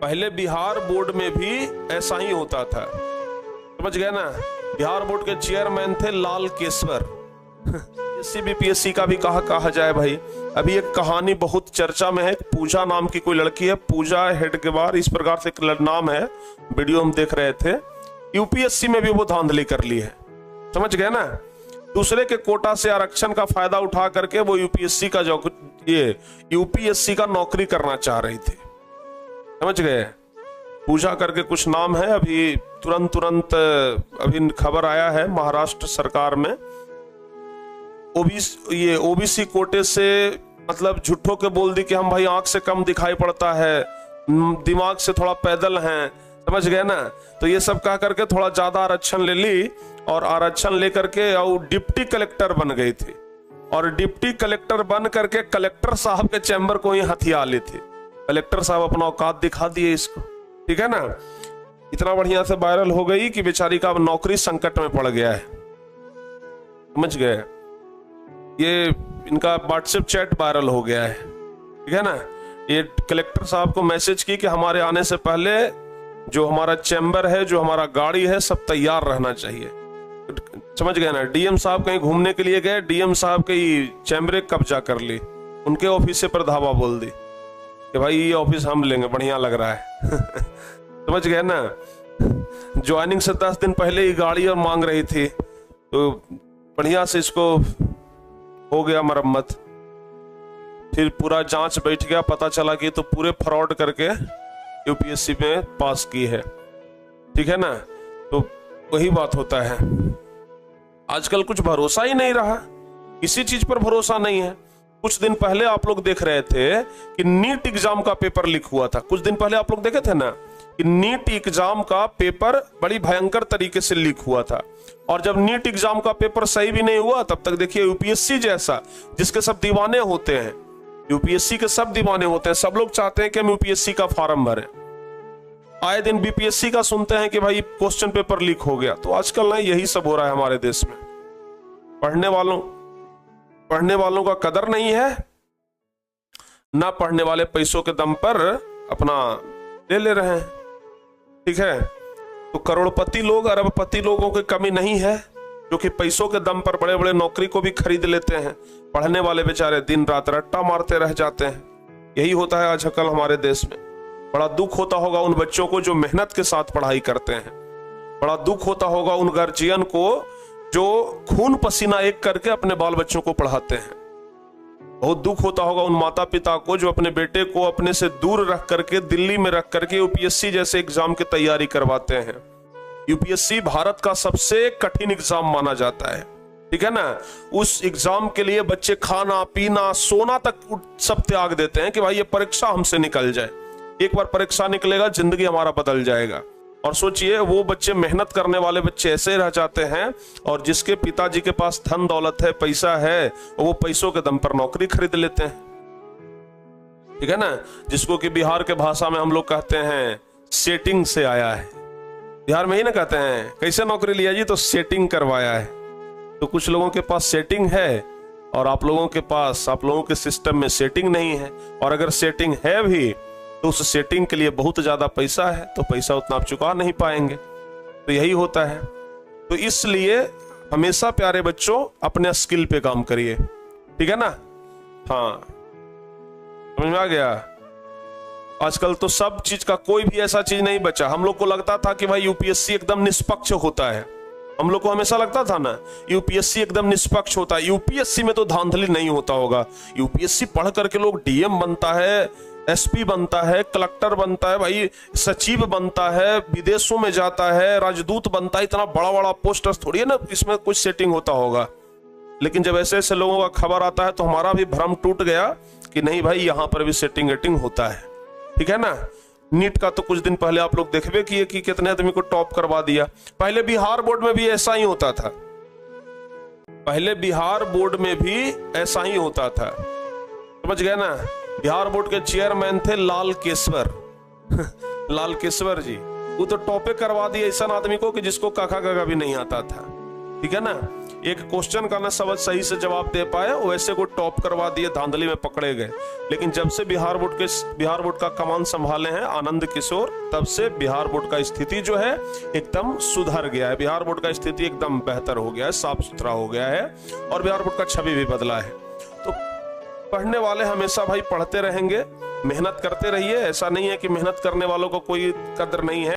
पहले बिहार बोर्ड में भी ऐसा ही होता था, समझ गए ना। बिहार बोर्ड के चेयरमैन थे लाल केसवर। बीपीएससी का भी कहा जाए भाई। अभी एक कहानी बहुत चर्चा में है, पूजा नाम की कोई लड़की है, पूजा हेडगेवार इस प्रकार से एक नाम है, वीडियो हम देख रहे थे। यूपीएससी में भी वो धांधली कर ली है, समझ गए ना। दूसरे के कोटा से आरक्षण का फायदा उठा करके वो यूपीएससी का नौकरी करना चाह रही थी, समझ गए। पूजा करके कुछ नाम है, अभी तुरंत अभी खबर आया है महाराष्ट्र सरकार में ओबीसी कोटे से मतलब झूठों के बोल दी कि हम भाई आंख से कम दिखाई पड़ता है, दिमाग से थोड़ा पैदल हैं, समझ गए ना। तो ये सब कह करके थोड़ा ज्यादा आरक्षण ले ली और आरक्षण लेकर के और डिप्टी कलेक्टर बन गई थी और डिप्टी कलेक्टर बन करके कलेक्टर साहब के चैम्बर को ही हथिया ली थी। कलेक्टर साहब अपना औकात दिखा दिए इसको, ठीक है ना। इतना बढ़िया से वायरल हो गई कि बेचारी का नौकरी संकट में पड़ गया है, समझ गए। ये इनका व्हाट्सएप चैट वायरल हो गया है, ठीक है ना। ये कलेक्टर साहब को मैसेज की कि हमारे आने से पहले जो हमारा चैम्बर है, जो हमारा गाड़ी है, सब तैयार रहना चाहिए, समझ गए ना। डीएम साहब कहीं घूमने के लिए गए, डीएम साहब की चैम्बरे कब्जा कर ली, उनके ऑफिस पर धावा बोल दी कि भाई ये ऑफिस हम लेंगे, बढ़िया लग रहा है। समझ गए ना। ज्वाइनिंग से 10 दिन पहले ही गाड़ी और मांग रही थी, तो बढ़िया से इसको हो गया मरम्मत। फिर पूरा जांच बैठ गया, पता चला कि तो पूरे फ्रॉड करके यूपीएससी में पास की है, ठीक है ना। तो वही बात होता है, आजकल कुछ भरोसा ही नहीं रहा, किसी चीज पर भरोसा नहीं है। कुछ दिन पहले आप लोग देख रहे थे कि नीट एग्जाम का पेपर लीक हुआ था, कुछ दिन पहले आप लोग देखे थे ना कि नीट एग्जाम का पेपर बड़ी भयंकर तरीके से लीक हुआ था। और जब नीट एग्जाम का पेपर सही भी नहीं हुआ, तब तक देखिए यूपीएससी जैसा, जिसके सब दीवाने होते हैं, यूपीएससी के सब दीवाने होते हैं, सब लोग चाहते हैं कि हम यूपीएससी का फॉर्म भरें। आए दिन बीपीएससी का सुनते हैं कि भाई क्वेश्चन पेपर लीक हो गया। तो आजकल ना यही सब हो रहा है हमारे देश में। पढ़ने वालों का कदर नहीं है, ना पढ़ने वाले पैसों के दम पर अपना ले रहे हैं, ठीक है। तो करोड़पति लोग, अरबपति लोगों की कमी नहीं है जो कि पैसों के दम पर बड़े बड़े नौकरी को भी खरीद लेते हैं। पढ़ने वाले बेचारे दिन रात रट्टा मारते रह जाते हैं। यही होता है आजकल हमारे देश में। बड़ा दुख होता होगा उन बच्चों को जो मेहनत के साथ पढ़ाई करते हैं, बड़ा दुख होता होगा उन गार्जियन को जो खून पसीना एक करके अपने बाल बच्चों को पढ़ाते हैं। बहुत दुख होता होगा उन माता पिता को जो अपने बेटे को अपने से दूर रख करके, दिल्ली में रख करके यूपीएससी जैसे एग्जाम की तैयारी करवाते हैं। यूपीएससी भारत का सबसे कठिन एग्जाम माना जाता है, ठीक है ना। उस एग्जाम के लिए बच्चे खाना पीना सोना तक सब त्याग देते हैं कि भाई ये परीक्षा हमसे निकल जाए। एक बार परीक्षा निकलेगा, जिंदगी हमारा बदल जाएगा। और सोचिए वो बच्चे, मेहनत करने वाले बच्चे ऐसे रह जाते हैं, और जिसके पिताजी के पास धन दौलत है, पैसा है, वो पैसों के दम पर नौकरी खरीद लेते हैं, ठीक है ना। जिसको कि बिहार के भाषा में हम लोग कहते हैं सेटिंग से आया है। बिहार में ही ना कहते हैं कैसे नौकरी लिया जी, तो सेटिंग करवाया है। तो कुछ लोगों के पास सेटिंग है और आप लोगों के सिस्टम में सेटिंग नहीं है। और अगर सेटिंग है भी तो उस सेटिंग के लिए बहुत ज्यादा पैसा है, तो पैसा उतना आप चुका नहीं पाएंगे। तो यही होता है। तो इसलिए हमेशा प्यारे बच्चों अपने स्किल पे काम करिए, ठीक है ना। हाँ, समझ में आ गया। आजकल तो सब चीज का कोई भी ऐसा चीज नहीं बचा। हम लोग को लगता था कि भाई यूपीएससी एकदम निष्पक्ष होता है, हम लोग को हमेशा लगता था ना यूपीएससी एकदम निष्पक्ष होता है। यूपीएससी में तो धांधली नहीं होता होगा। यूपीएससी पढ़ करके लोग डीएम बनता है, एसपी बनता है, कलेक्टर बनता है, भाई सचिव बनता है, विदेशों में जाता है, राजदूत बनता है। इतना बड़ा बड़ा पोस्टर्स थोड़ी है ना, इसमें कुछ सेटिंग होता होगा। लेकिन जब ऐसे ऐसे लोगों का खबर आता है तो हमारा भी भ्रम टूट गया कि नहीं भाई यहाँ पर भी सेटिंग वेटिंग होता है, ठीक है ना। नीट का तो कुछ दिन पहले आप लोग देखबे किए कि कितने आदमी को टॉप करवा दिया। पहले बिहार बोर्ड में भी ऐसा ही होता था, समझ गए ना। बिहार बोर्ड के चेयरमैन थे लाल केसवर। लाल केसवर जी, वो तो टॉपे करवा दिए ऐसा आदमी को कि जिसको काका काका भी नहीं आता था, ठीक है ना। एक क्वेश्चन का ना सब सही से जवाब दे पाए, वैसे को टॉप करवा दिए, धांधली में पकड़े गए। लेकिन जब से बिहार बोर्ड का कमान संभाले हैं आनंद किशोर, तब से बिहार बोर्ड का स्थिति जो है एकदम सुधर गया है। बिहार बोर्ड का स्थिति एकदम बेहतर हो गया है, साफ सुथरा हो गया है, और बिहार बोर्ड का छवि भी बदला है। तो पढ़ने वाले हमेशा भाई पढ़ते रहेंगे, मेहनत करते रहिए। ऐसा नहीं है कि मेहनत करने वालों को कोई कदर नहीं है।